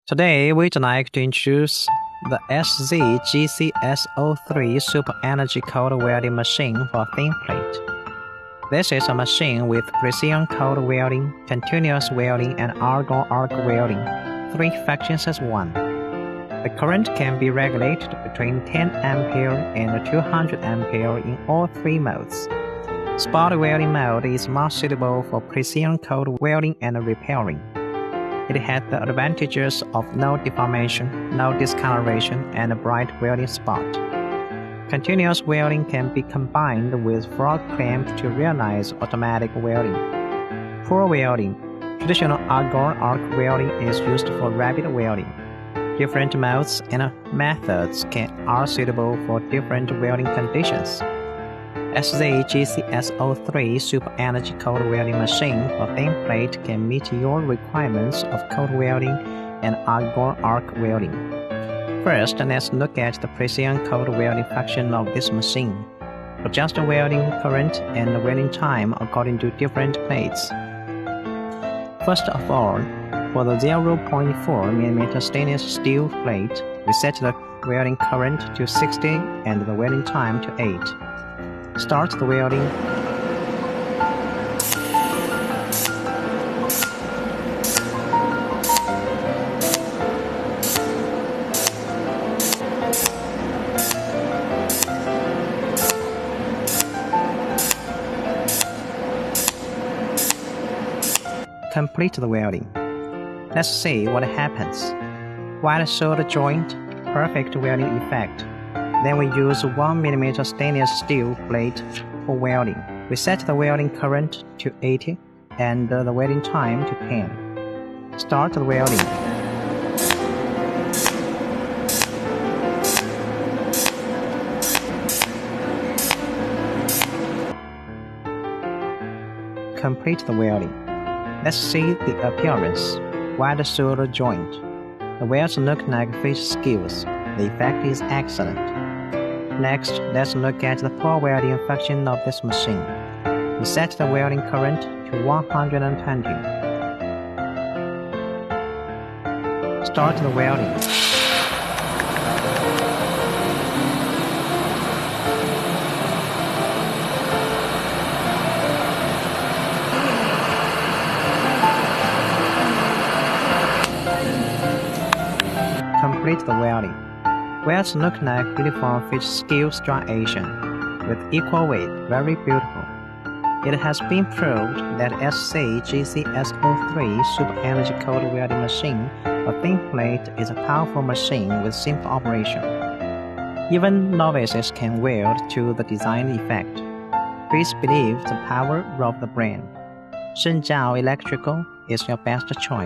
Today, we'd like to introduce the SZGCS03 Super Energy Cold Welding Machine for thin plate. This is a machine with precision cold welding, continuous welding, and argon arc welding, 3 functions as one. The current can be regulated between 10 ampere and 200 ampere in all 3 modes. Spot welding mode is more suitable for precision cold welding and repairing. It has the advantages of no deformation, no discoloration, and a bright welding spot. Continuous welding can be combined with frog clamp to realize automatic welding. Pour welding, traditional argon arc welding is used for rapid welding. Different modes and methods are suitable for different welding conditions. SZGCS03 Super Energy Cold Welding Machine for thin plate can meet your requirements of cold welding and argon arc welding. First, let's look at the precision cold welding function of this machine. Adjust welding current and welding time according to different plates. First of all, for the 0.4 mm stainless steel plate, we set the welding current to 60 and the welding time to 8. Start the welding. Complete the welding. Let's see what happens. Wide solder joint, perfect welding effect. Then we use 1 mm stainless steel plate for welding. We set the welding current to 80 and the welding time to 10. Start the welding. Complete the welding. Let's see the appearance. Wide solder joint. The welds look like fish scales. The effect is excellent. Next, let's look at the pour welding function of this machine. We set the welding current to 120. Start the welding. Complete the welding. Welds look like uniform fish scale striation, with equal weight, very beautiful. It has been proved that SZGCS03 Super Energy Cold Welding Machine for thin plate is a powerful machine with simple operation. Even novices can weld to the design effect. Please believe the power of the brand. Shenzhou Electrical is your best choice.